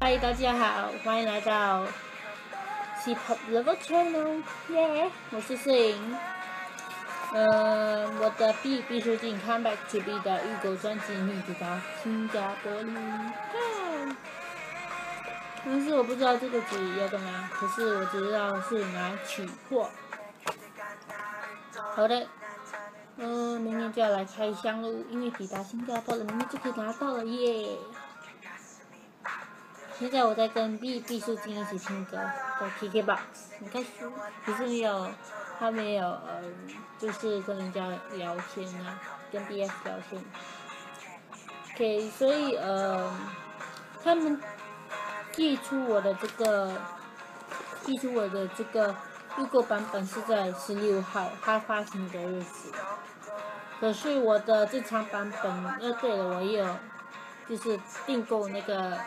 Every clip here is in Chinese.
嗨，大家好，欢迎来到 Cpop Level Channel， 耶！我是摄影。我的Bii毕书尽 Comeback to Bii 的预购专辑逆抵达新加坡了，但是我不知道这个纸要干嘛，可是我只知道是拿取货。好的，明年就要来开箱喽，因为抵达新加坡了，明年就可以拿到了耶！现在我在跟Bii毕书尽一起听歌，在 Cpop， 很开心。可是他没有就是跟人家聊天啊，跟 BS 聊天。OK， 所以他们寄出我的这个预购版本是在16号，他发行的日子。可是我的正常版本，对了，我也有就是订购那个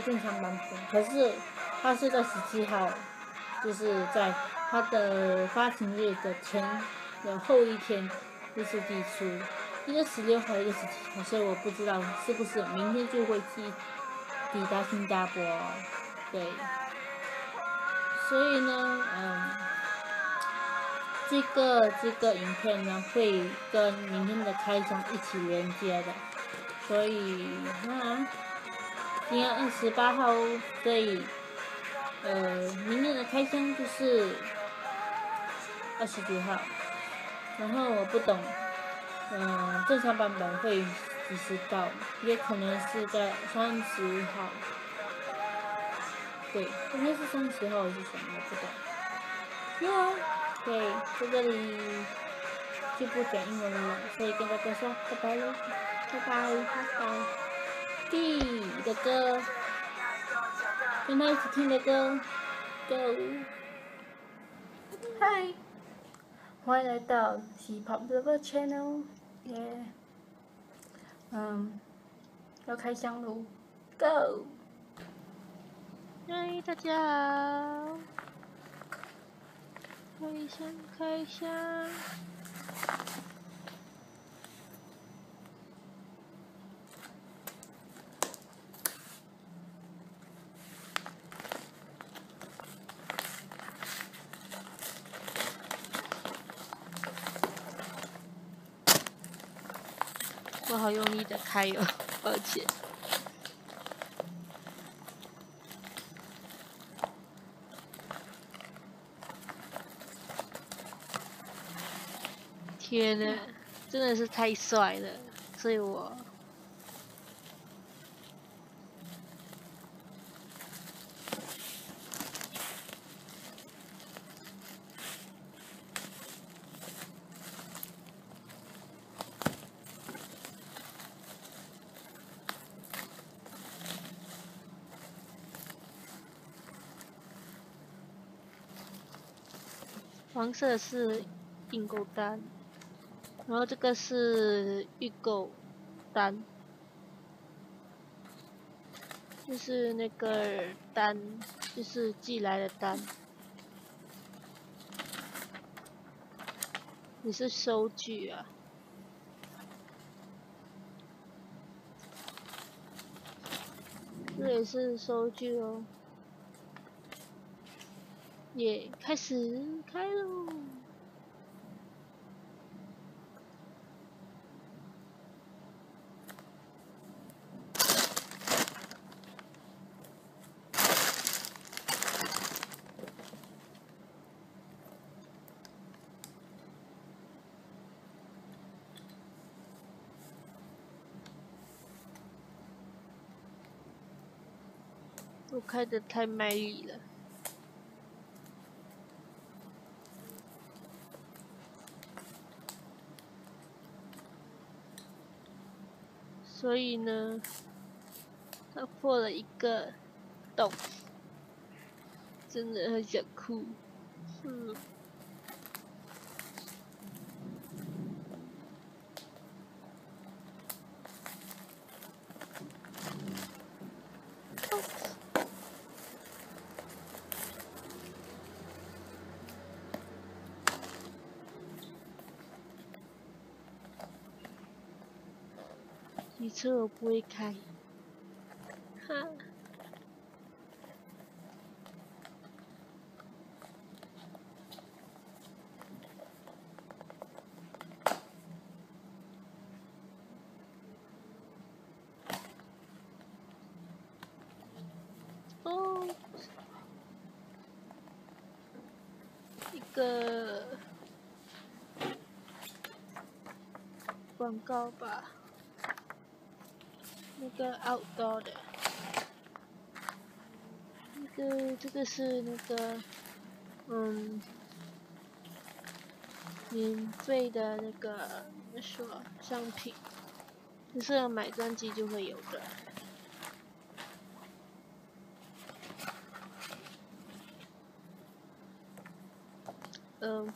正常版本，可是它是在17号，就是在它的发行日的后一天就是寄出，一个16号，一个17号，所以我不知道是不是明天就会抵达新加坡，对，所以呢，这个影片呢会跟明天的开箱一起连接的，所以今天28号哦，所以明天的开箱就是29号，然后我不懂，正常版本会几时到，也可能是在30号，对，应该是30号还是什么，我不懂。对，在这里就不讲英文了，所以跟大家说拜拜喽，拜拜，拜拜。Bii的歌，跟他一起听的歌 ，Go。嗨，欢迎来到 Cpop Level Channel， 耶。要开箱喽 ，Go。嗨，大家好。开箱。我好用力的开哦，抱歉。天呐，真的是太帅了，所以我黄色是订购单，然后这个是预购单，就是那个单，就是寄来的单。你是收据啊？这也是收据哦。耶，开喽！我开得太卖力了。所以呢，它破了一个洞，真的很想哭。机车我不会开。个广告吧，那个 outdoor 的，这个是那个免费的那个怎么说商品，就是买专辑就会有的。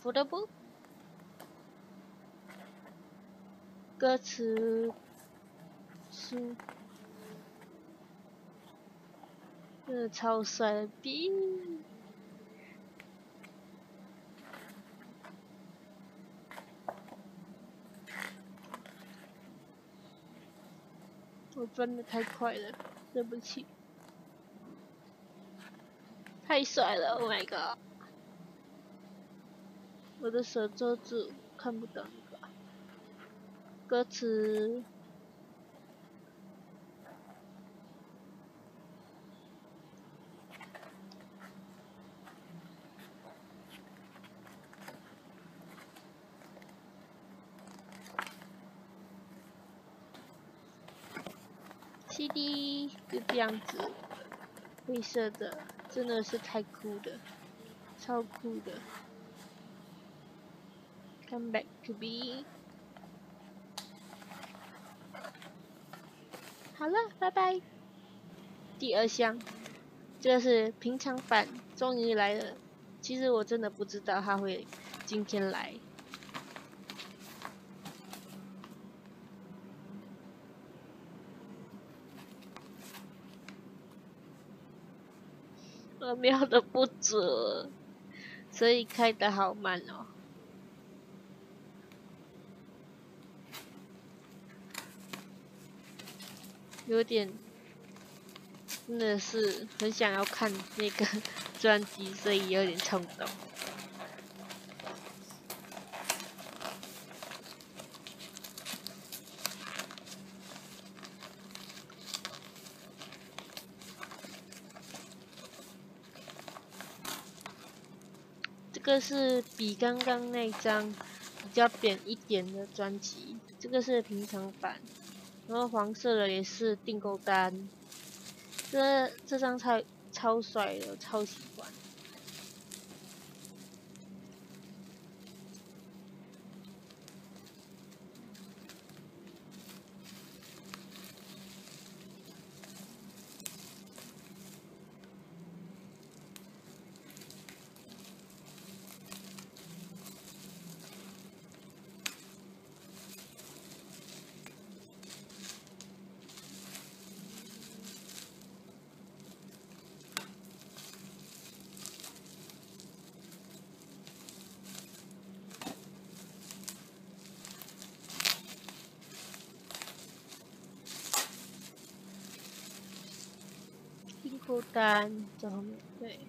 Perorder 歌词书，真的超帅的Bii。我翻的太快了，对不起。太帅了 ！Oh my god！ 我的手遮住，看不到那个歌词。CD 就这样子，灰色的，真的是太酷了，超酷的。Come back to Bii。好了，拜拜。第二项，这个是平常版，终于来了。其实我真的不知道他会今天来。我瞄的不准，所以开的好慢哦。有点，真的是很想要看那个专辑，所以有点冲动。这个是比刚刚那张比较扁一点的专辑，这个是平常版，然后黄色的也是订购单。这张超帅的，超喜欢。订购单在后面，对。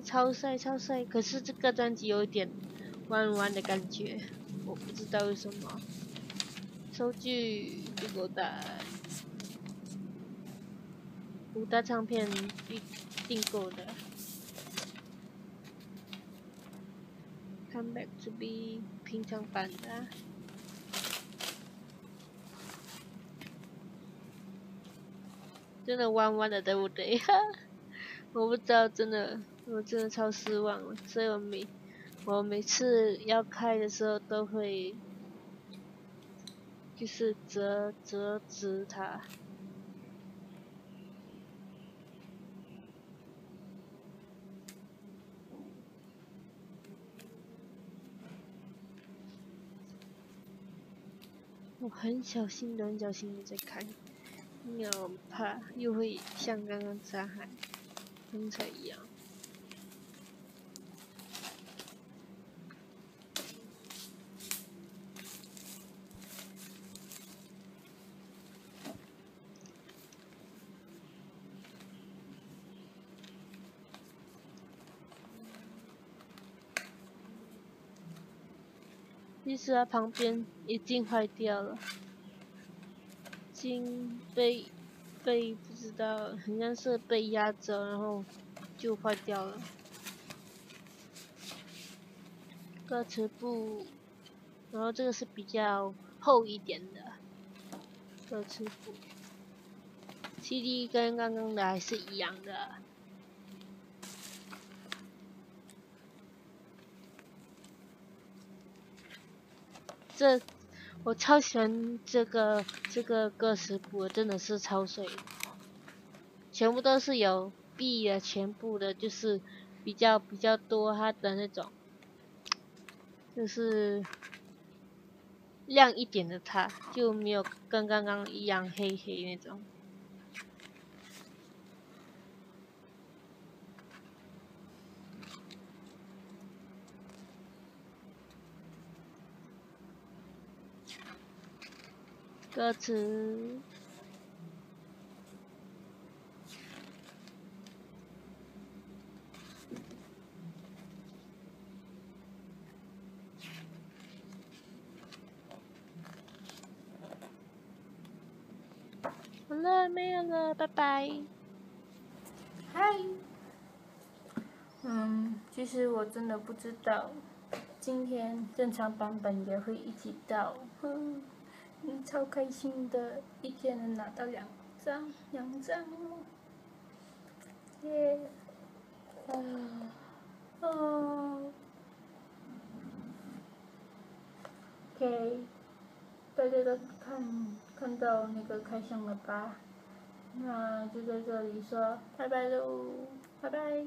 超帅超帅，可是这个专辑有一点弯弯的感觉，我不知道为什么。收据订购单，5大唱片订购的。Come back to Bii 平常版的。真的弯弯的，对不对？我不知道，我真的超失望了，所以我每次要开的时候都会就是折直它。我很小心的在开，因为我怕又会像刚刚刚才一样。其实它旁边已经坏掉了，金杯被不知道，好像是被压着，然后就坏掉了。歌词簿，然后这个是比较厚一点的歌词簿。CD 跟刚刚的还是一样的。我超喜欢这个歌词簿，真的是超水的，全部都是有 B 的，全部的就是比较多它的那种，就是亮一点的它，就没有跟刚刚一样黑黑那种。歌词。好了，没有了，拜拜。嗨。其实我真的不知道，今天正常版本也会一起到，超开心的，一天能拿到2张哦，耶，OK，大家都看到那个开箱了吧？那就在这里说拜拜喽，拜拜。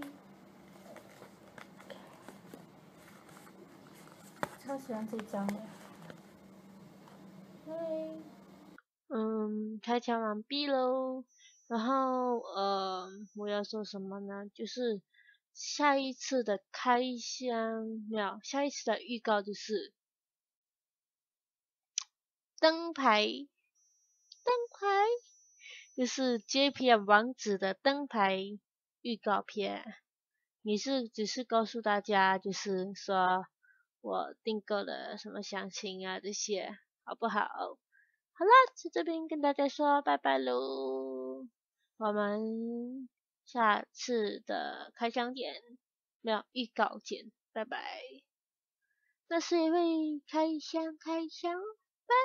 超喜欢这张的。开箱完毕喽。然后我要说什么呢？就是下一次的开箱没有，下一次的预告就是灯牌，就是 Cpop 王子的灯牌预告片。只是告诉大家，就是说我订购了什么详情啊这些，好不好？好啦，在这边跟大家说拜拜喽，我们下次的开箱见，没有预告见，拜拜。那谁会开箱？拜。